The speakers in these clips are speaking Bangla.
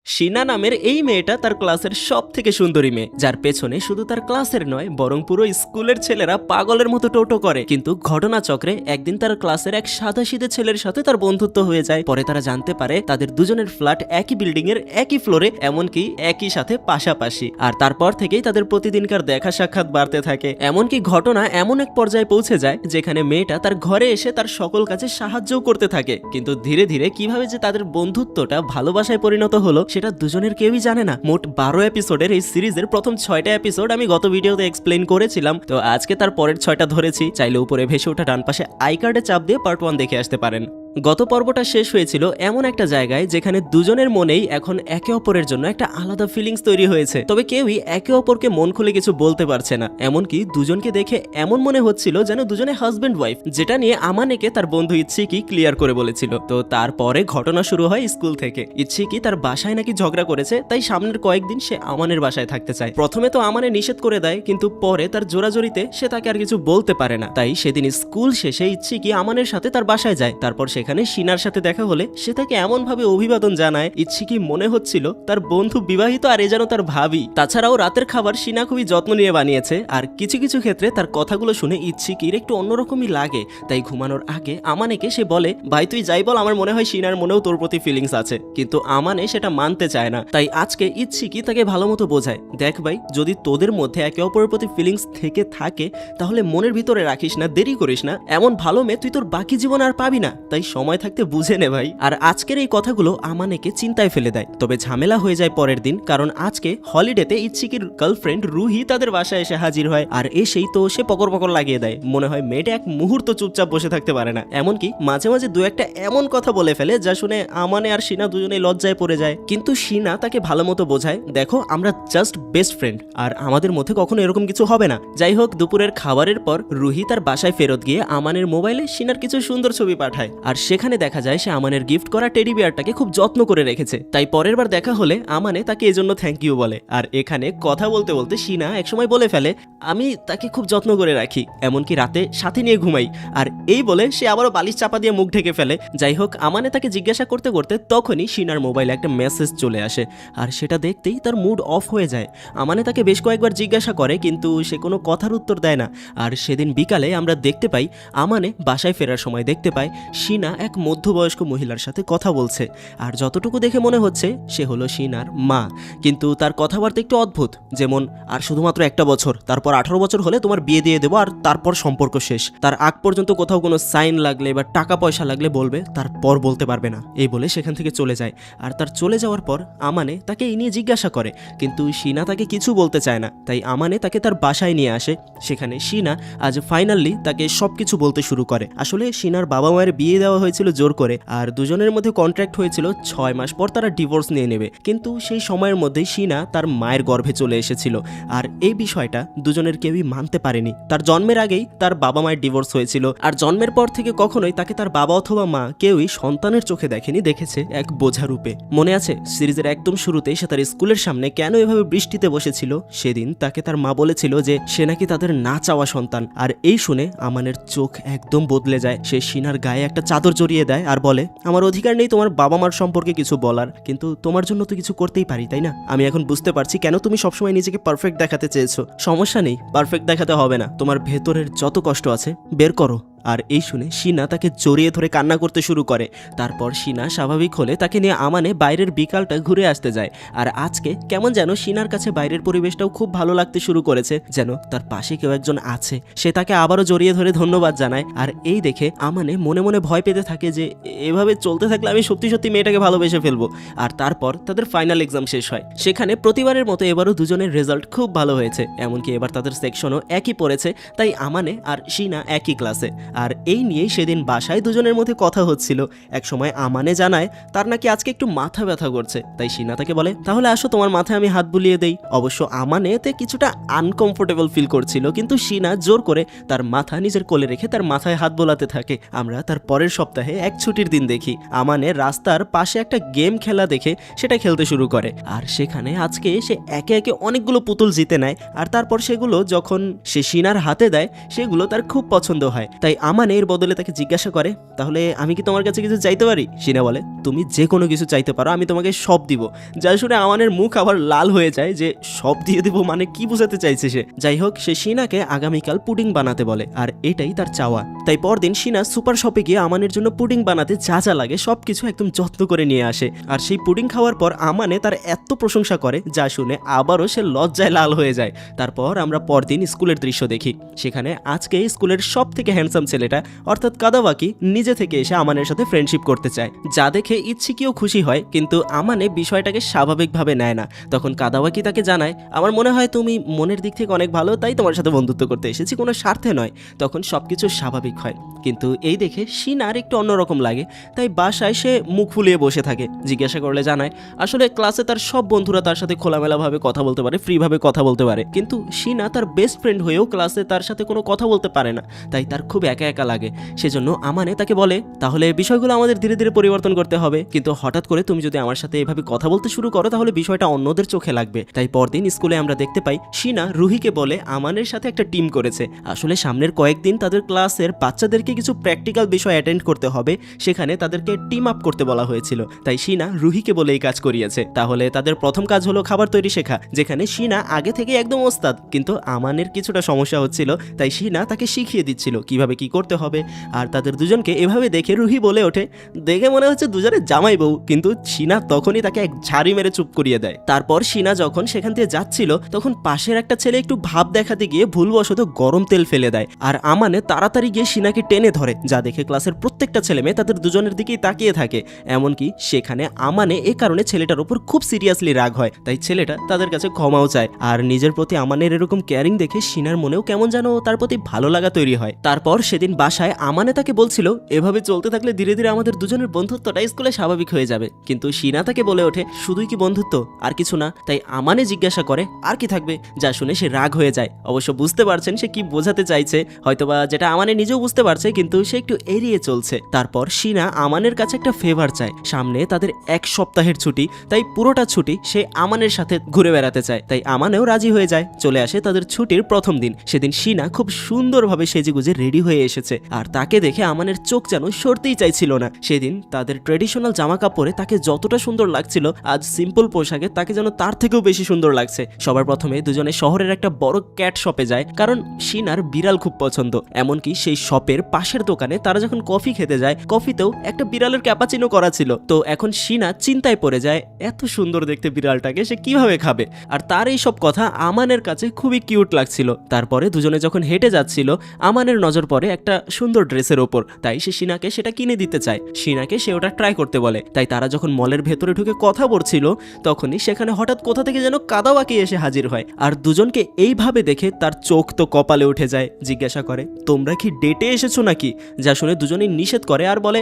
শিনা নামের এই মেয়েটা তার ক্লাসের সব থেকে সুন্দরী মেয়ে, যার পেছনে শুধু তার ক্লাসের নয় বরং পুরো স্কুলের ছেলেরা পাগলের মতো টোটো করে। কিন্তু ঘটনাচক্রে একদিন তার ক্লাসের এক সাদাসিধে ছেলের সাথে তার বন্ধুত্ব হয়ে যায়। পরে তারা জানতে পারে তাদের দুজনের ফ্ল্যাট একই বিল্ডিং এর একই ফ্লোরে, এমনকি একই সাথে পাশাপাশি। আর তারপর থেকেই তাদের প্রতিদিনকার দেখা সাক্ষাৎ বাড়তে থাকে। এমনকি ঘটনা এমন এক পর্যায়ে পৌঁছে যায় যেখানে মেয়েটা তার ঘরে এসে তার সকল কাজে সাহায্যও করতে থাকে। কিন্তু ধীরে ধীরে কিভাবে যে তাদের বন্ধুত্বটা ভালোবাসায় পরিণত হলো সেটা দুজনের কেউই জানে না। মোট 12 এপিসোডের এই সিরিজের প্রথম 6টা এপিসোড আমি গত ভিডিওতে এক্সপ্লেইন করেছিলাম, তো আজকে তার পরের 6টা ধরেছি। চাইলে উপরে ভেসে ওঠা ডান পাশে আই কার্ডে চাপ দিয়ে পার্ট 1 দেখে আসতে পারেন। গত পর্বটা শেষ হয়েছিল এমন একটা জায়গায় যেখানে দুজনের মনেই এখন একে অপরের জন্য একটা আলাদা ফিলিংস তৈরি হয়েছে, তবে কেউই একে অপরকে মন খুলে কিছু বলতে পারছে না। এমনকি দুজনকে দেখে এমন মনে হচ্ছিল যেন দুজনে হাজব্যান্ড ওয়াইফ, যেটা নিয়ে আমানেকে তার বন্ধু ইচ্ছিকি ক্লিয়ার করে বলেছিল। তো তারপরে ঘটনা শুরু হয় স্কুল থেকে। ইচ্ছিকি তার বাসায় নাকি ঝগড়া করেছে, তাই সামনের কয়েকদিন সে আমানের বাসায় থাকতে চায়। প্রথমে তো আমানে নিষেধ করে দেয়, কিন্তু পরে তার জোরাজোরিতে সে তাকে আর কিছু বলতে পারে না। তাই সেদিন স্কুল শেষে ইচ্ছিকি আমানের সাথে তার বাসায় যায়। তারপর সেখানে শিনার সাথে দেখা হলে সে তাকে এমন ভাবে অভিবাদন জানায়, ইচ্ছিকি মনে হচ্ছিল তার বন্ধু বিবাহিত আর এ যেন তার ভাবি। তাছাড়াও রাতের খাবার শিনা খুবই যত্ন নিয়ে বানিয়েছে, আর কিছু কিছু ক্ষেত্রে তার কথাগুলো শুনে ইচ্ছিকির একটু অন্যরকমই লাগে। তাই ঘুমানোর আগে আমানেকে সে বলে, ভাই তুই যাই বল, আমার মনে হয় শিনার মনেও তোর প্রতি ফিলিংস আছে। কিন্তু আমানে সেটা মানতে চায় না। তাই আজকে ইচ্ছিকি তাকে ভালো মতো বোঝায়, দেখ ভাই, যদি তোদের মধ্যে একে অপরের প্রতি ফিলিংস থেকে থাকে তাহলে মনের ভিতরে রাখিস না, দেরি করিস না। এমন ভালো মেয়ে তুই তোর বাকি জীবন আর পাবি না, তাই সময় থাকতে বুঝে নে ভাই। আর আজকের এই কথাগুলো আমানেকে চিন্তায় ফেলে দেয়। তবে ঝামেলা হয়ে যায় পরের দিন, কারণ আজকে হলিডেতে ইচ্ছিকির গার্লফ্রেন্ড রুহি তাদের বাসায় এসে হাজির হয়। আর এসেই তো সে পকর পকর লাগিয়ে দেয়। মনে হয় মেয়েটা এক মুহূর্ত চুপচাপ বসে থাকতে পারে না। এমনকি মাঝে মাঝে দু একটা এমন কথা বলে ফেলে যা শুনে আমানে আর শিনা দুজনেই লজ্জায় পড়ে যায়। কিন্তু শিনা তাকে ভালো মতো বোঝায়, দেখো আমরা জাস্ট বেস্ট ফ্রেন্ড, আর আমাদের মধ্যে কখনো এরকম কিছু হবে না। যাই হোক, দুপুরের খাবারের পর রুহি তার বাসায় ফেরত গিয়ে আমানের মোবাইলে শিনার কিছু সুন্দর ছবি পাঠায়। আর সেখানে দেখা যায় সে আমানের গিফট করা টেডি বিয়ারটাকে খুব যত্ন করে রেখেছে। তাই পরের বার দেখা হলে আমানে তাকে এজন্য থ্যাংক ইউ বলে। আর এখানে কথা বলতে বলতে শিনা একসময় বলে ফেলে, আমি তাকে খুব যত্ন করে রাখি, এমনকি রাতে সাথে নিয়ে ঘুমাই। আর এই বলে সে আবারও বালিশ চাপা দিয়ে মুখ ঢেকে ফেলে। যাই হোক, আমানে তাকে জিজ্ঞাসা করতে করতে তখনই শিনার মোবাইলে একটা মেসেজ চলে আসে, আর সেটা দেখতেই তার মুড অফ হয়ে যায়। আমানে তাকে বেশ কয়েকবার জিজ্ঞাসা করে, কিন্তু সে কোনো কথার উত্তর দেয় না। আর সেদিন বিকালে আমরা দেখতে পাই আমানে বাসায় ফেরার সময় দেখতে পায় শিনা এক মধ্যবয়স্ক মহিলার সাথে কথা বলছে। আর যতটুকু দেখে মনে হচ্ছে সে হলো শিনার মা, কিন্তু তার কথাবার্তা একটু অদ্ভুত। যেমন, আর শুধুমাত্র একটা বছর, তারপর 18 বছর হলে তোমার বিয়ে দিয়ে দেবো, আর তারপর সম্পর্ক শেষ। তার আগ পর্যন্ত কোথাও কোনো সাইন লাগলে বা টাকা পয়সা লাগলে বলবে, তারপর বলতে পারবে না। এই বলে সেখান থেকে চলে যায়। আর তার চলে যাওয়ার পর আমানে তাকে এই নিয়ে জিজ্ঞাসা করে, কিন্তু শিনা তাকে কিছু বলতে চায় না। তাই আমানে তাকে তার বাসায় নিয়ে আসে। সেখানে শিনা আজ ফাইনালি তাকে সবকিছু বলতে শুরু করে। আসলে শিনার বাবা মায়ের বিয়ে দেওয়া হয়েছিল জোর করে, আর দুজনের মধ্যে কন্ট্রাক্ট হয়েছিল 6 মাস পর তারা ডিভোর্স নিয়ে নেবে। কিন্তু সেই সময়ের মধ্যেই শিনা তার মায়ের গর্ভে চলে এসেছিল। আর এই বিষয়টা দুজনের কেউই মানতে পারেনি। তার জন্মের আগেই তার বাবা মায়ের ডিভোর্স হয়েছিল, আর জন্মের পর থেকে কখনোই তাকে তার বাবা অথবা মা কেউই সন্তানের চোখে দেখেনি, দেখেছে এক বোঝা রূপে। মনে আছে সিরিজের একদম শুরুতেই সে তার স্কুলের সামনে কেন এভাবে বৃষ্টিতে বসেছিল? সেদিন তাকে তার মা বলেছিল যে সে নাকি তাদের না চাওয়া সন্তান। আর এই শুনে আমানের চোখ একদম বদলে যায়। সে শিনার গায়ে একটা চাদর জড়িয়ে দেয় আর বলে, আমার অধিকার নেই তোমার বাবা মার সম্পর্কে কিছু বলার, কিন্তু তোমার জন্য তো কিছু করতেই পারি, তাই না? আমি এখন বুঝতে পারছি কেন তুমি সবসময় নিজেকে পারফেক্ট দেখাতে চেয়েছো। সমস্যা নেই, পারফেক্ট দেখাতে হবে না, তোমার ভেতরের যত কষ্ট আছে বের করো। আর এই শুনে শিনা তাকে জড়িয়ে ধরে কান্না করতে শুরু করে। তারপর শিনা স্বাভাবিক হলে তাকে নিয়ে আমানে বাইরের বিকালটা ঘুরে আসতে যায়। আর আজকে কেমন যেন শিনার কাছে বাইরের পরিবেশটাও খুব ভালো লাগতে শুরু করেছে, যেন তার পাশে কেউ একজন আছে। সে তাকে আবারও জড়িয়ে ধরে ধন্যবাদ জানায়। আর এই দেখে আমানে মনে মনে ভয় পেতে থাকে যে এভাবে চলতে থাকলে আমি সত্যি সত্যি মেয়েটাকে ভালোবেসে ফেলবো। আর তারপর তাদের ফাইনাল এক্সাম শেষ হয়। সেখানে প্রতিবারের মতো এবারও দুজনের রেজাল্ট খুব ভালো হয়েছে, এমনকি এবার তাদের সেকশনও একই পড়েছে। তাই আমানে আর শিনা একই ক্লাসে। আর এই নিয়েই সেদিন বাসায় দুজনের মধ্যে কথা হচ্ছিল। একসময় আমানে জানায় তার নাকি আজকে একটু মাথা ব্যথা করছে। তাই শিনা তাকে বলে, তাহলে আসো তোমার মাথায় আমি হাত বুলিয়ে দেই। অবশ্য আমানে এতে কিছুটা আনকমফোর্টেবল ফিল করছিল, কিন্তু শিনা জোর করে তার মাথা নিজের কোলে রেখে তার মাথায় হাত বোলাতে থাকে। আমরা তার পরের সপ্তাহে এক ছুটির দিন দেখি আমানে রাস্তার পাশে একটা গেম খেলা দেখে সেটা খেলতে শুরু করে। আর সেখানে আজকে সে একে একে অনেকগুলো পুতুল জিতে নেয়। আর তারপর সেগুলো যখন সে শিনার হাতে দেয় সেগুলো তার খুব পছন্দ হয়। তাই আমানে এর বদলে তাকে জিজ্ঞাসা করে, তাহলে আমি কি তোমার কাছে কিছু চাইতে পারি? শিনা বলে, তুমি যে কোনো কিছু চাইতে পারো, আমি তোমাকে সব দিব। যা শুনে আমানের মুখ আবার লাল হয়ে যায় যে সব দিয়ে দিব মানে কি বোঝাতে চাইছে সে। যাই হোক, সে শিনাকে আগামীকাল পুডিং বানাতে বলে, আর এটাই তার চাওয়া। তাই পরদিন শিনা সুপার শপে গিয়ে আমানের জন্য পুডিং বানাতে যা যা লাগে সবকিছু একদম যত্ন করে নিয়ে আসে। আর সেই পুডিং খাওয়ার পর আমানে তার এত প্রশংসা করে যা শুনে আবারও সে লজ্জায় লাল হয়ে যায়। তারপর আমরা পরদিন স্কুলের দৃশ্য দেখি। সেখানে আজকে স্কুলের সব থেকে হ্যান্ডসাম ছেলেটা অর্থাৎ কাদাওয়াকি নিজে থেকে এসে আমানের সাথে ফ্রেন্ডশিপ করতে চায়, যা দেখে ইচ্ছিকিও খুশি হয়, কিন্তু আমানে বিষয়টাকে স্বাভাবিকভাবে নেয় না। তখন কাদাওয়াকি তাকে জানায়, আমার মনে হয় তুমি মনের দিক থেকে অনেক ভালো, তাই তোমার সাথে বন্ধুত্ব করতে এসেছি, কোনো স্বার্থে নয়। তখন সবকিছু স্বাভাবিক হয়। কিন্তু এই দেখে শিনার একটু অন্যরকম লাগে, তাই বাসায় সে মুখ ফুলিয়ে বসে থাকে। জিজ্ঞাসা করলে জানায় আসলে ক্লাসে তার সব বন্ধুরা তার সাথে খোলামেলাভাবে কথা বলতে পারে, ফ্রিভাবে কথা বলতে পারে, কিন্তু শিনা তার বেস্ট ফ্রেন্ড হয়েও ক্লাসে তার সাথে কোনো কথা বলতে পারে না, তাই তার খুব একা একা লাগে। সেজন্য আমানে তাকে বলে, তাহলে বিষয়গুলো আমাদের ধীরে ধীরে পরিবর্তন করতে হবে, কিন্তু হঠাৎ করে তুমি যদি আমার সাথে এভাবে কথা বলতে শুরু করো তাহলে বিষয়টা অন্যদের চোখে লাগবে। তাই পরদিন স্কুলে আমরা দেখতে পাই শিনা রুহিকে বলে আমানের সাথে একটা টিম করেছে। আসলে সামনের কয়েকদিন তাদের ক্লাসের বাচ্চাদেরকে কিছু প্র্যাকটিক্যাল বিষয় অ্যাটেন্ড করতে হবে, সেখানে তাদেরকে টিম আপ করতে বলা হয়েছিল। তাই শিনা রুহিকে বলে এই কাজ করিয়েছে। তাহলে তাদের প্রথম কাজ হলো খাবার তৈরি শেখা, যেখানে শিনা আগে থেকে একদম ওস্তাদ, কিন্তু আমানের কিছুটা সমস্যা হচ্ছিল, তাই শিনা তাকে শিখিয়ে দিচ্ছিল কিভাবে কি করতে হবে। আর তাদের দুজনকে এভাবে দেখে রুহি বলে ওঠে, দেখে মনে হচ্ছে দুজনের জামাই বউ, কিন্তু শিনা তখনই তাকে এক ঝাড়ি মেরে চুপ করিয়ে দেয়। তারপর শিনা যখন সেখান থেকে যাচ্ছিল তখন পাশের একটা ছেলে একটু ভাব দেখাতে গিয়ে ভুলবশত গরম তেল ফেলে দেয়, আর আমানে তাড়াতাড়ি গিয়ে শিনাকে টেনে ধরে, যা দেখে ক্লাসের প্রত্যেকটা ছেলে মেয়ে তাদের দুজনের দিকেই তাকিয়ে থাকে। এমনকি সেখানে আমানে এ কারণে ছেলেটার উপর খুব সিরিয়াসলি রাগ হয়, তাই ছেলেটা তাদের কাছে ক্ষমাও চায়। আর নিজের প্রতি আমানের এরকম কেয়ারিং দেখে শিনার মনেও কেমন যেন তার প্রতি ভালো লাগা তৈরি হয়। তারপর সেদিন বাসায় আমানে তাকে বলছিল, এভাবে চলতে থাকলে ধীরে ধীরে আমাদের দুজনের বন্ধুত্বটা স্কুলে স্বাভাবিক হয়ে যাবে, কিন্তু শিনা তাকে বলে ওঠে, শুধুই কি বন্ধুত্ব, আর কিছু না? তাই আমানে জিজ্ঞাসা করে, আর কি থাকবে? যা শুনে সে রাগ হয়ে যায়। অবশ্য বুঝতে পারছেন সে কি বোঝাতে চাইছে, হয়তোবা যেটা আমানে নিজেও বুঝতে পারছে, কিন্তু সে একটু এড়িয়ে চলছে। তারপর শিনা আমানের কাছে একটা ফেভার চায়, সামনে তাদের 1 সপ্তাহের ছুটি, তাই পুরোটা ছুটি সে আমানের সাথে ঘুরে বেড়াতে চায়। তাই আমানেও রাজি হয়ে যায়। চলে আসে তাদের ছুটির প্রথম দিন। সেদিন শিনা খুব সুন্দরভাবে সেজেগুজে রেডি হয়ে এসেছে, আর তাকে দেখে আমানের চোখ যেন সরতেই চাইছিল না। সেদিন তাদের ট্রেডিশনাল জামা কাপড়ে তাকে যতটা সুন্দর লাগছিল, আজ সিম্পল পোশাকে তাকে যেন তার থেকেও বেশি সুন্দর লাগছে। সবার প্রথমে দুজনে শহরের একটা বড় ক্যাট শপে যায়, কারণ শিনার বিড়াল খুব পছন্দ। এমনকি সেই শপের পাশের দোকানে তারা যখন কফি খেতে যায়, কফিতেও একটা বিড়ালের ক্যাপাচিনো করা ছিল। তো এখন শিনা চিন্তায় পড়ে যায়, এত সুন্দর দেখতে বিড়ালটাকে সে কিভাবে খাবে। আর তার এই সব কথা আমানের কাছে খুবই কিউট লাগছিল। তারপরে দুজনে যখন হেঁটে যাচ্ছিল, আমানের নজর পড়ে একটা সুন্দর ড্রেসের ওপর, তাই সে শিনাকে সেটা কিনে দিতে চায়। শিনাকে সে ওটা ট্রাই করতে বলে। তাই তারা যখন মলের ভেতরে ঢুকে কথা বলছিল, তখনই সেখানে হঠাৎ কোথা থেকে যেন কাদাওয়াকি এসে হাজির হয়। আর দুজনকে এইভাবে দেখে তার চোখ তো কপালে উঠে যায়। জিজ্ঞাসা করে, তোমরা কি ডেটে এসেছো নাকি? যা শুনে দুজনেই নিষেধ করে আর বলে,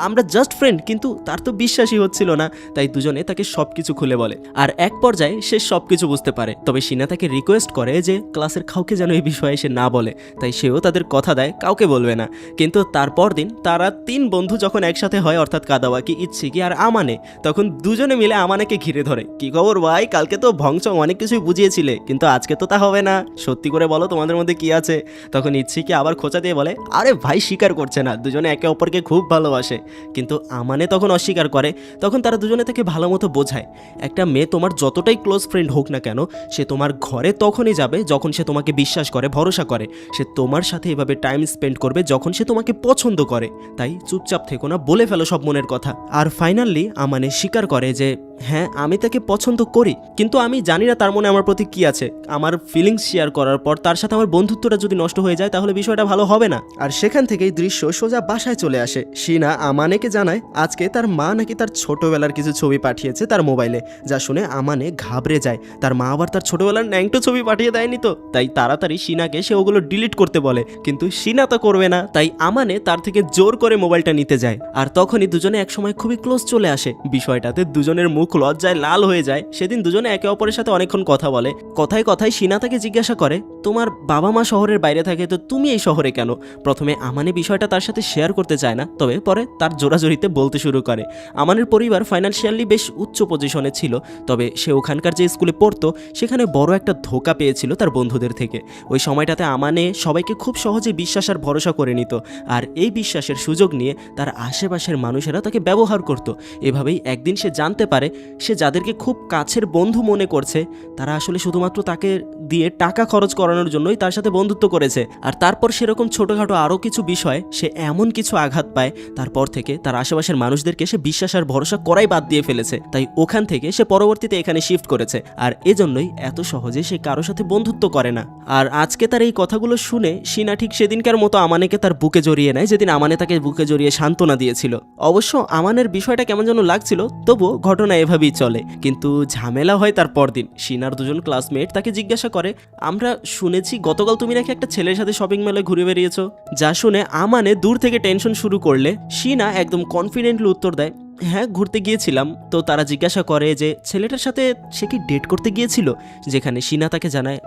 আমরা জাস্ট ফ্রেন্ড। কিন্তু তার তো বিশ্বাসই হচ্ছিল না, তাই দুজনে তাকে সবকিছু খুলে বলে। আর এক পর্যায়ে সে সবকিছু বুঝতে পারে। তবে শিনা তাকে রিকোয়েস্ট করে যে ক্লাসের কাউকে যেন এই বিষয়ে সে না বলে, তাই সেও তাদের কথা দেয় কাউকে বলবে না। কিন্তু তারপর দিন তারা 3 বন্ধু যখন একসাথে হয়, অর্থাৎ কাদাওয়াকি, ইচ্ছিকি আর আমানে, তখন দুজনে মিলে আমানেকে ঘিরে ধরে। কি খবর ভাই, কালকে তো ভংচং অনেক কিছুই বুঝিয়েছিলে, কিন্তু আজকে তো তা হবে না, সত্যি করে বলো তোমাদের মধ্যে কি আছে? তখন ইচ্ছিকি আবার খোঁচা দিয়ে বলে, আরে ভাই স্বীকার করছে না, দুজনে একে অপরকে খুব ভালোবাসে। কিন্তু আমানে তখন অস্বীকার করে। তখন তারা দুজনে তাকে ভালো মতো বোঝায়, একটা মেয়ে তোমার যতটাই ক্লোজ ফ্রেন্ড হোক না কেন, সে তোমার ঘরে তখনই যাবে যখন সে তোমাকে বিশ্বাস করে, ভরসা করে। সে তোমার সাথে এভাবে টাইম স্পেন্ড করবে যখন সে তোমাকে পছন্দ করে। তাই চুপচাপ থেকো না, বলে ফেলো সব মনের কথা। আর ফাইনালি আমানে স্বীকার করে যে হ্যাঁ, আমি তাকে পছন্দ করি, কিন্তু আমি জানি না তার মনে আমার প্রতি কি আছে। আমার ফিলিংস শেয়ার করার পর তার সাথে আমার বন্ধুত্বটা যদি নষ্ট হয়ে যায় তাহলে বিষয়টা ভালো হবে না। আর সেখান থেকেই দৃশ্য সোজা বাসায় চলে আসে। শিনা আমানেকে জানায় আজকে তার মা নাকি তার ছোটবেলার কিছু ছবি পাঠিয়েছে তার মোবাইলে, যা শুনে আমানে ঘাবড়ে যায়। তার মা আবার তার ছোটবেলার ন্যাংটো ছবি পাঠিয়ে দেয়নি তো? তাই তাড়াতাড়ি শিনাকে সে ওগুলো ডিলিট করতে বলে, কিন্তু শিনা তো করবে না। তাই আমানে তার থেকে জোর করে মোবাইলটা নিতে যায়। আর তখনই দুজনে একসময় খুবই ক্লোজ চলে আসে। বিষয়টাতে দুজনের মুখ মুখ লজ্জায় লাল হয়ে যায়। সেদিন দুজনে একে অপরের সাথে অনেকক্ষণ কথা বলে। কথায় কথায় শিনা তাকে জিজ্ঞাসা করে, তোমার বাবা মা শহরের বাইরে থাকে, তো তুমি এই শহরে কেন? প্রথমে আমানে বিষয়টা তার সাথে শেয়ার করতে চায় না, তবে পরে তার জোরাজোরিতে বলতে শুরু করে। আমানের পরিবার ফাইন্যান্সিয়ালি বেশ উচ্চ পজিশনে ছিল, তবে সে ওখানকার যে স্কুলে পড়তো সেখানে বড় একটা ধোঁকা পেয়েছিল তার বন্ধুদের থেকে। ওই সময়টাতে আমানে সবাইকে খুব সহজে বিশ্বাস আর ভরসা করে নিত, আর এই বিশ্বাসের সুযোগ নিয়ে তার আশেপাশের মানুষেরা তাকে ব্যবহার করত। এভাবেই একদিন সে জানতে পারে সে যাদেরকে খুব কাছের বন্ধু মনে করছে তারা আসলে শুধুমাত্র তাকে দিয়ে টাকা খরচ করানোর জন্যই তার সাথে বন্ধুত্ব করেছে। আর তারপর সেরকম ছোটোখাটো আরও কিছু বিষয়ে সে এমন কিছু আঘাত পায়, তারপর থেকে তার আশেপাশের মানুষদেরকে সে বিশ্বাস আর ভরসা করাই বাদ দিয়ে ফেলেছে। তাই ওখান থেকে সে পরবর্তীতে এখানে শিফট করেছে, আর এজন্যই এত সহজে সে কারোর সাথে বন্ধুত্ব করে না। আর আজকে তার এই কথাগুলো শুনে শিনা ঠিক সেদিনকার মতো আমানেকে তার বুকে জড়িয়ে নেয়, যেদিন আমানে তাকে বুকে জড়িয়ে সান্ত্বনা দিয়েছিল। অবশ্য আমানের বিষয়টা কেমন যেন লাগছিল, তবুও ঘটনা এভাবেই চলে। কিন্তু ঝামেলা হয় তার পরদিন। শিনার দুজন ক্লাসমেট তাকে জিজ্ঞাসা করে, আমরা শুনেছি গতকাল তুমি নাকি একটা ছেলের সাথে শপিং মলে ঘুরে বেরিয়েছো। যা শুনে আমানে দূর থেকে টেনশন শুরু করলে শিনা একদম কনফিডেন্টলি উত্তর দেয়, হ্যাঁ ঘুরতে গিয়েছিলাম। তো তারা জিজ্ঞাসা করে যে ছেলেটার সাথে সে কি ডেট করতে গিয়েছিল, যেখানে শিনা তাকে জানায়,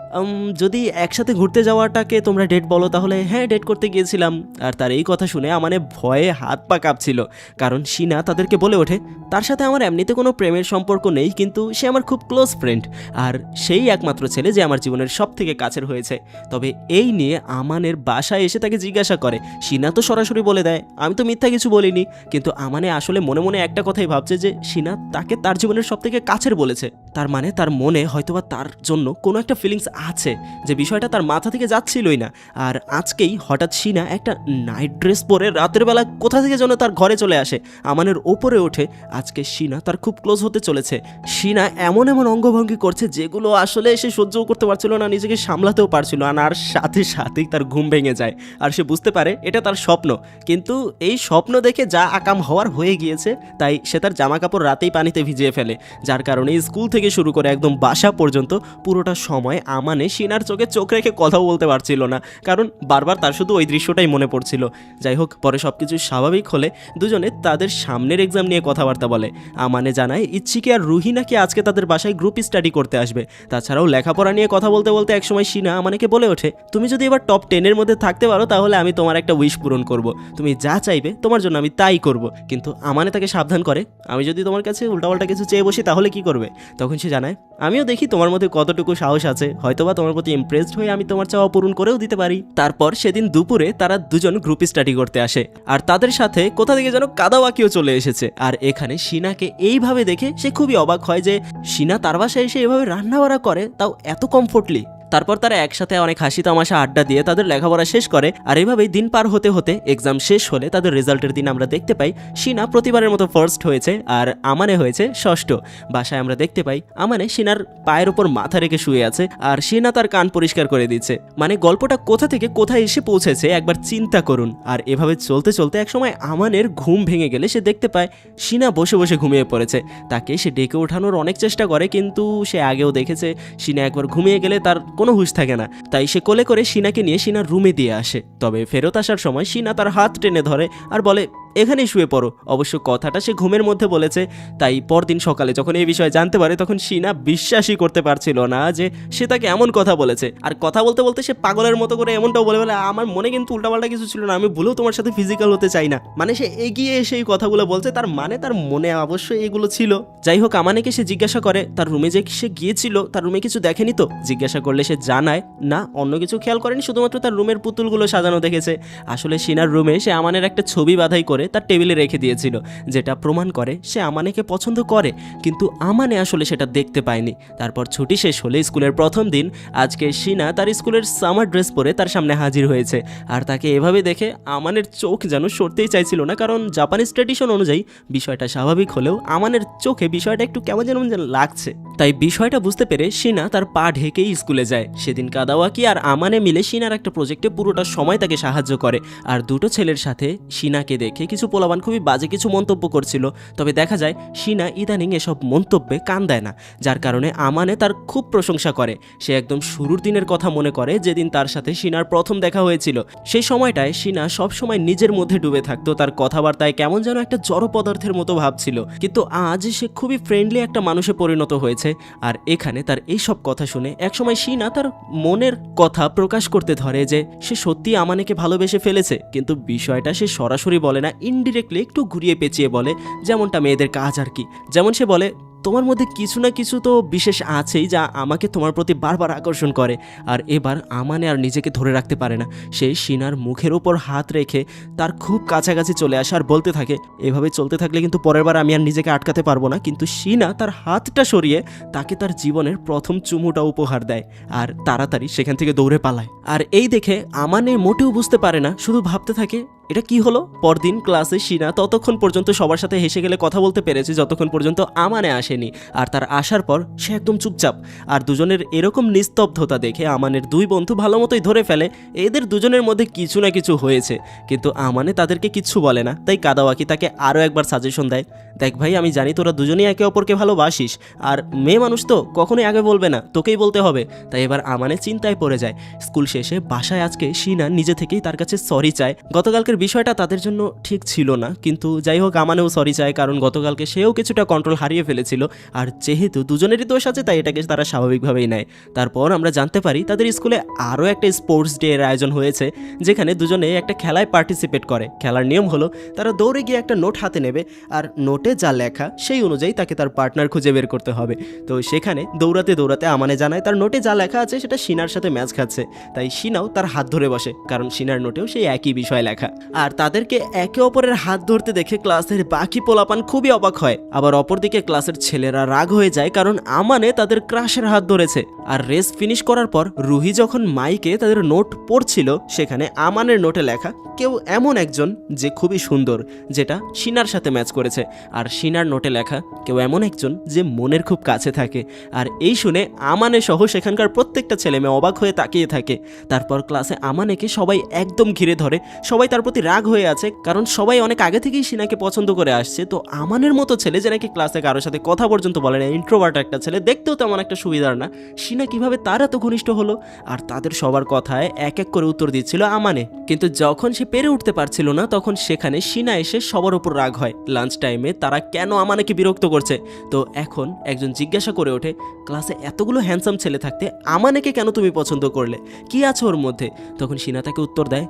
যদি একসাথে ঘুরতে যাওয়াটাকে তোমরা ডেট বলো তাহলে হ্যাঁ ডেট করতে গিয়েছিলাম। আর তার এই কথা শুনে আমানে ভয়ে হাত পা কাঁপছিল, কারণ শিনা তাদেরকে বলে ওঠে, তার সাথে আমার এমনিতে কোনো প্রেমের সম্পর্ক নেই, কিন্তু সে আমার খুব ক্লোজ ফ্রেন্ড, আর সেই একমাত্র ছেলে যে আমার জীবনের সব থেকে কাছের হয়েছে। তবে এই নিয়ে আমানের বাসায় এসে তাকে জিজ্ঞাসা করে। শিনা তো সরাসরি বলে দেয়, আমি তো মিথ্যা কিছু বলিনি, কিন্তু আমানে আসলে মনে মনে একটা কথাই ভাবছে যে শিনা তাকে তার জীবনের সব থেকে কাছের বলেছে। তার মানে তার মনে হয়তোবা তার জন্য কোনো একটা ফিলিংস আছে, যে বিষয়টা তার মাথা থেকে যাচ্ছিলই না। আর আজকেই হঠাৎ শিনা একটা নাইট ড্রেস পরে রাতের বেলা কোথা থেকে যেন তার ঘরে চলে আসে, আমানের ওপরে ওঠে। আজকে শিনা তার খুব ক্লোজ হতে চলেছে। শিনা এমন এমন অঙ্গভঙ্গি করছে যেগুলো আসলে সে সহ্যও করতে পারছিল না, নিজেকে সামলাতেও পারছিল না। আর সাথে সাথেই তার ঘুম ভেঙে যায়, আর সে বুঝতে পারে এটা তার স্বপ্ন। কিন্তু এই স্বপ্ন দেখে যা আকাম হওয়ার হয়ে গিয়েছে, তাই সে তার জামা কাপড় রাতেই পানিতে ভিজিয়ে ফেলে, যার কারণে স্কুল থেকে শুরু করে একদম বাসা পর্যন্ত পুরোটা সময় আমানে শিনার চোখে চোখ রেখে কথাও বলতে পারছিল না, কারণ বারবার তার শুধু ওই দৃশ্যটাই মনে পড়ছিল। যাই হোক, পরে সব কিছু স্বাভাবিক হলে দুজনে তাদের সামনের এক্সাম নিয়ে কথাবার্তা বলে। আমানে জানায় ইচ্ছিকে আর রুহি নাকি আজকে তাদের বাসায় গ্রুপ স্টাডি করতে আসবে। তাছাড়াও লেখাপড়া নিয়ে কথা বলতে বলতে একসময় শিনা আমানেকে বলে ওঠে, তুমি যদি এবার টপ 10-এর মধ্যে থাকতে পারো তাহলে আমি তোমার একটা উইশ পূরণ করব, তুমি যা চাইবে তোমার জন্য আমি তাই করব। কিন্তু আমানে তাকে সাবধান করে, আমি যদি তোমার কাছে উল্টাপাল্টা কিছু চেয়ে বসি তাহলে কি করবে? তখন সে জানায়, আমিও দেখি তোমার মধ্যে কতটুকু সাহস আছে, হয়তোবা তোমার প্রতি ইমপ্রেসড হয়ে আমি তোমার চাওয়া পূরণ করেও দিতে পারি। তারপর সেদিন দুপুরে তারা দুজন গ্রুপ স্টাডি করতে আসে, আর তাদের সাথে কোথা থেকে যেন কাদাওয়াকিও চলে এসেছে। আর এখানে শিনাকে এইভাবে দেখে সে খুবই অবাক হয় যে শিনা তার বাসায় এসে এভাবে রান্নাবাড়া করে, তাও এত কমফোর্টলি। তারপর তারা একসাথে অনেক হাসি তামাশা আড্ডা দিয়ে তাদের লেখাপড়া শেষ করে। আর এইভাবেই দিন পার হতে হতে এক্সাম শেষ হলে তাদের রেজাল্টের দিন আমরা দেখতে পাই শিনা প্রতিবারের মতো ফার্স্ট হয়েছে, আর আমানে হয়েছে ষষ্ঠ। বাসায় আমরা দেখতে পাই আমানে শিনার পায়ের ওপর মাথা রেখে শুয়ে আছে, আর শিনা তার কান পরিষ্কার করে দিচ্ছে। মানে গল্পটা কোথা থেকে কোথায় এসে পৌঁছেছে একবার চিন্তা করুন। আর এভাবে চলতে চলতে একসময় আমানের ঘুম ভেঙে গেলে সে দেখতে পায় শিনা বসে বসে ঘুমিয়ে পড়েছে। তাকে সে ডেকে ওঠানোর অনেক চেষ্টা করে, কিন্তু সে আগেও দেখেছে শিনা একবার ঘুমিয়ে গেলে তার কোনো হুঁশ থাকে না। তাই সে কোলে করে শিনাকে নিয়ে শিনার রুমে দিয়ে আসে। তবে ফেরত আসার সময় শিনা তার হাত টেনে ধরে আর বলে, এখানেই শুয়ে পড়ো। অবশ্য কথাটা সে ঘুমের মধ্যে বলেছে, তাই পরদিন সকালে যখন এই বিষয়ে জানতে পারে তখন শিনা বিশ্বাসই করতে পারছিল না যে সে তাকে এমন কথা বলেছে। আর কথা বলতে বলতে সে পাগলের মতো করে এমনটাও বলে বলে, আমার মনে কিন্তু উল্টাপাল্টা কিছু ছিল না, আমি ভুলেও তোমার সাথে ফিজিক্যাল হতে চাই না। মানে সে এগিয়ে এসে এই কথাগুলো বলছে, তার মানে তার মনে অবশ্যই এগুলো ছিল। যাই হোক, আমানেকে সে জিজ্ঞাসা করে তার রুমে যে সে গিয়েছিল তার রুমে কিছু দেখেনি তো। জিজ্ঞাসা করলে সে জানায় না, অন্য কিছু খেয়াল করেনি, শুধুমাত্র তার রুমের পুতুলগুলো সাজানো দেখেছে। আসলে শিনার রুমে সে আমানের একটা ছবি বাঁধাই করে তার টেবিলে রেখে দিয়েছিল, যেটা প্রমাণ করে সে আমানেকে পছন্দ করে, কিন্তু আমানে আসলে সেটা দেখতে পায়নি। তারপর ছুটি শেষ হলে স্কুলের প্রথম দিন আজকে শিনা তার স্কুলের সামার ড্রেস পরে তার সামনে হাজির হয়েছে। আর তাকে এভাবে দেখে আমানের চোখ যেন সরতেই চাইছিল না, কারণ জাপানিজ ট্র্যাডিশন অনুযায়ী বিষয়টা স্বাভাবিক হলেও আমানের চোখে বিষয়টা একটু কেমন যেন লাগছে। তাই বিষয়টা বুঝতে পেরে শিনা তার পা ঢেকেই স্কুলে যায়। সেদিন কাদাওয়াকি আর আমানে মিলে শিনার একটা প্রজেক্টে পুরোটা সময় তাকে সাহায্য করে। আর দুটো ছেলের সাথে শিনাকে দেখে কিছু কিছু পোলাপান খুবই বাজে কিছু মন্তব্য করছিল। তবে দেখা যায় শিনা ইদানিং এসব মন্তব্যে কান দেয় না, যার কারণে আমানে তার খুব প্রশংসা করে। সে একদম শুরুর দিনের কথা মনে করে যেদিন তার সাথে শিনার প্রথম দেখা হয়েছিল। সেই সময়টায় শিনা সবসময় নিজের মধ্যে ডুবে থাকতো, তার কথাবার্তায় কেমন যেন একটা জড় পদার্থের মতো ভাবছিল, কিন্তু আজ সে খুবই ফ্রেন্ডলি একটা মানুষে পরিণত হয়েছে। আর এখানে তার এইসব কথা শুনে একসময় শিনা তার মনের কথা প্রকাশ করতে ধরে যে সে সত্যি আমানেকে ভালোবেসে ফেলেছে, কিন্তু বিষয়টা সে সরাসরি বলে না, ইনডিরেক্টলি একটু ঘুরিয়ে পেঁচিয়ে বলে, যেমনটা মেয়েদের কাজ আর কি। যেমন সে বলে, তোমার মধ্যে কিছু না কিছু তো বিশেষ আছেই যা আমাকে তোমার প্রতি বারবার আকর্ষণ করে। আর এবার আমানে আর নিজেকে ধরে রাখতে পারে না, সে শিনার মুখের ওপর হাত রেখে তার খুব কাছাকাছি চলে আসে আর বলতে থাকে, এভাবে চলতে থাকলে কিন্তু পরের বার আমি আর নিজেকে আটকাতে পারবো না। কিন্তু শিনা তার হাতটা সরিয়ে তাকে তার জীবনের প্রথম চুমুটা উপহার দেয় আর তাড়াতাড়ি সেখান থেকে দৌড়ে পালায়। আর এই দেখে আমানে মোটেও বুঝতে পারে না, শুধু ভাবতে থাকে এটা কি হলো। পরদিন ক্লাসে শিনা ততক্ষণ পর্যন্ত সবার সাথে হেসে গেলে কথা বলতে পেরেছে যতক্ষণ পর্যন্ত আমানে আসেনি, আর তার আসার পর সে একদম চুপচাপ। আর দুজনের এরকম নিস্তব্ধতা দেখে আমানের দুই বন্ধু ভালো মতোই ধরে ফেলে এদের দুজনের মধ্যে কিছু না কিছু হয়েছে, কিন্তু আমানে তাদেরকে কিচ্ছু বলে না। তাই কাদাওয়াকি তাকে আরও একবার সাজেশন দেয়, দেখ ভাই, আমি জানি তোরা দুজনেই একে অপরকে ভালোবাসিস, আর মেয়ে মানুষ তো কখনোই আগে বলবে না, তোকেই বলতে হবে। তাই এবার আমানে চিন্তায় পড়ে যায়। স্কুল শেষে বাসায় আজকে শিনা নিজে থেকেই তার কাছে সরি চায়। গতকালকের বিষয়টা তাদের জন্য ঠিক ছিল না, কিন্তু যাই হোক আমানেও সরি চায়, কারণ গতকালকে সেও কিছুটা কন্ট্রোল হারিয়ে ফেলেছিল। আর যেহেতু দুজনেরই দোষ আছে তাই এটাকে তারা স্বাভাবিকভাবেই নেয়। তারপর আমরা জানতে পারি তাদের স্কুলে আরও একটা স্পোর্টস ডে এর আয়োজন হয়েছে, যেখানে দুজনে একটা খেলায় পার্টিসিপেট করে। খেলার নিয়ম হলো তারা দৌড়ে গিয়ে একটা নোট হাতে নেবে, আর নোটে যা লেখা সেই অনুযায়ী তাকে তার পার্টনার খুঁজে বের করতে হবে। তো সেখানে দৌড়াতে দৌড়াতে আমানে জানায় তার নোটে যা লেখা আছে সেটা শিনার সাথে ম্যাচ খাচ্ছে। তাই শিনাও তার হাত ধরে বসে, কারণ শিনার নোটেও সেই একই বিষয় লেখা। আর তাদেরকে একে অপরের হাত ধরতে দেখে ক্লাসের বাকি পোলাপান খুবই অবাক হয়। আবার অপরদিকে ক্লাসের ছেলেরা রাগ হয়ে যায়, কারণ আমানে তাদের ক্রাশের হাত ধরেছে। আর রেস ফিনিশ করার পর রুহি যখন মাইকে তাদের নোট পড়ছিল, সেখানে আমানের নোটে লেখা কেউ এমন একজন যে খুবই সুন্দর, যেটা শিনার সাথে ম্যাচ করেছে। আর শিনার নোটে লেখা কেউ এমন একজন যে মনের খুব কাছে থাকে। আর এই শুনে আমানে সহ সেখানকার প্রত্যেকটা ছেলে মেয়ে অবাক হয়ে তাকিয়ে থাকে। তারপর ক্লাসে আমানেকে সবাই একদম ঘিরে ধরে, সবাই তার প্রতি রাগ হয়ে আছে, কারণ সবাই অনেক আগে থেকেই শিনাকে পছন্দ করে আসছে। তো আমানের মতো ছেলে যে নাকি ক্লাসে কারোর সাথে কথা পর্যন্ত বলে না, ইন্ট্রোভার্ট একটা ছেলে, দেখতেও তেমন একটা সুবিধার না, শিনা কিভাবে তার এত ঘনিষ্ঠ হলো? আর তাদের সবার কথায় এক এক করে উত্তর দিচ্ছিল আমানে। কিন্তু যখন সে পেরে উঠতে পারছিল না, তখন সেখানে শিনা এসে সবার উপর রাগ হয়। লাঞ্চ টাইমে তারা কেন আমানেকে বিরক্ত করছে। তো এখন একজন জিজ্ঞাসা করে ওঠে, ক্লাসে এতগুলো হ্যান্ডসাম ছেলে থাকতে আমানেকে কেন তুমি পছন্দ করলে, কি আছে ওর মধ্যে? তখন শিনা তাকে উত্তর দেয়,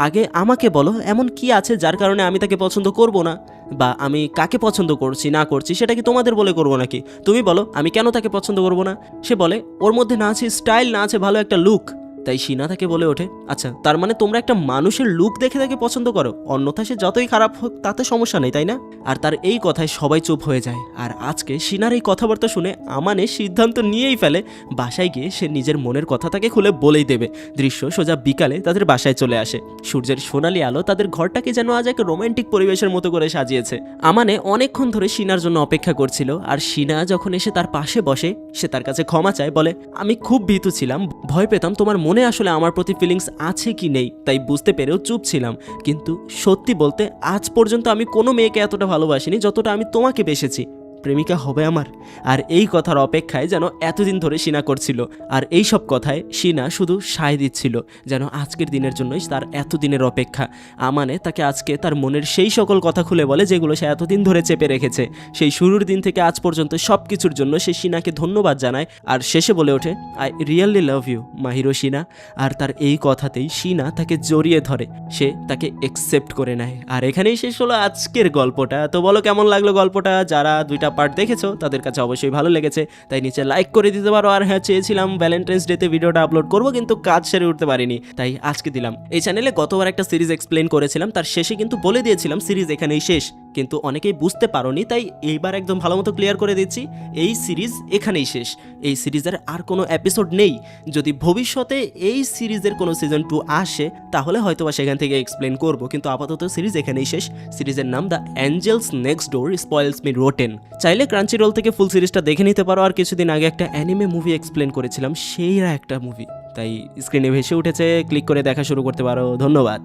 আগে আমাকে বলো এমন কি আছে যার কারণে আমি তাকে পছন্দ করব না, বা আমি কাকে পছন্দ করছি না করছি সেটা কি তোমাদের বলে করব নাকি? তুমি বলো আমি কেন তাকে পছন্দ করব না? সে বলে ওর মধ্যে না আছে স্টাইল, না আছে ভালো একটা লুক। তাই শিনা তাকে বলে ওঠে, আচ্ছা তার মানে তোমরা একটা মানুষের লুক দেখে তাকে পছন্দ করো, অন্যথা সে যতই খারাপ হোক তাতে সমস্যা নেই, তাই না? আর তার এই কথায় সবাই চুপ হয়ে যায়। আর আজকে শিনার এই কথাবার্তা শুনে আমানে সিদ্ধান্ত নিয়েই ফেলে বাসায় গিয়ে সে নিজের মনের কথা তাকে খুলে বলেই দেবে। দৃশ্য সোজা বিকালে তাদের বাসায় চলে আসে। সূর্যের সোনালি আলো তাদের ঘরটাকে যেন আজ এক রোমান্টিক পরিবেশের মতো করে সাজিয়েছে। আমানে অনেকক্ষণ ধরে শিনার জন্য অপেক্ষা করছিল, আর শিনা যখন এসে তার পাশে বসে সে তার কাছে ক্ষমা চায়, বলে আমি খুব ভীতু ছিলাম, ভয় পেতাম তোমার মনে আসলে আমার প্রতি ফিলিংস আছে কি নেই, তাই বুঝতে পেরেও চুপ ছিলাম। কিন্তু সত্যি বলতে আজ পর্যন্ত আমি কোনো মেয়েকে এতটা ভালোবাসিনি যতটা আমি তোমাকে বেসেছি। প্রেমিকা হবে আমার। আর এই কথার অপেক্ষায় যেন এতদিন ধরে শিনা করছিল। আর এই সব কথায় শিনা শুধু সায় দিচ্ছিল, যেন আজকের দিনের জন্যই তার এতদিনের অপেক্ষা। আমানে তাকে আজকে তার মনের সেই সকল কথা খুলে বলে যেগুলো সে এতদিন ধরে চেপে রেখেছে। সেই শুরুর দিন থেকে আজ পর্যন্ত সব কিছুর জন্য সে শিনাকে ধন্যবাদ জানায়, আর শেষে বলে ওঠে, I really love you Mahiro Shiina. আর তার এই কথাতেই শিনা তাকে জড়িয়ে ধরে, সে তাকে একসেপ্ট করে নেয়। আর এখানেই শেষ হলো আজকের গল্পটা। তো বলো কেমন লাগলো গল্পটা? যারা দুইটা পার্ট দেখেছো তাদের কাছে অবশ্যই ভালো লেগেছে, তাই নিচে লাইক করে দিতে পারো। আর হ্যাঁ, চেয়েছিলাম ভ্যালেন্টাইন্স ডেতে ভিডিওটা আপলোড করবো, কিন্তু কাজ সেরে উঠতে পারিনি, তাই আজকে দিলাম। এই চ্যানেলে গতবার একটা সিরিজ এক্সপ্লেন করেছিলাম, তার শেষে কিন্তু বলে দিয়েছিলাম সিরিজ এখানেই শেষ, কিন্তু অনেকেই বুঝতে পারোনি, তাই এইবার একদম ভালো মতো ক্লিয়ার করে দিচ্ছি, এই সিরিজ এখানেই শেষ। এই সিরিজের আর কোনো এপিসোড নেই। যদি ভবিষ্যতে এই সিরিজের কোনো সিজন 2 আসে তাহলে হয়তো বা সেখান থেকে এক্সপ্লেন করব, কিন্তু আপাতত সিরিজ এখানেই শেষ। সিরিজের নাম the angels next door spoils me rotten. চাইলে ক্রাঞ্চিরোল থেকে ফুল সিরিজটা দেখে নিতে পারো। আর কিছুদিন আগে একটা অ্যানিমে মুভি এক্সপ্লেন করেছিলাম, সেইরা একটা মুভি, তাই স্ক্রিনে ভেসে উঠেছে, ক্লিক করে দেখা শুরু করতে পারো। ধন্যবাদ।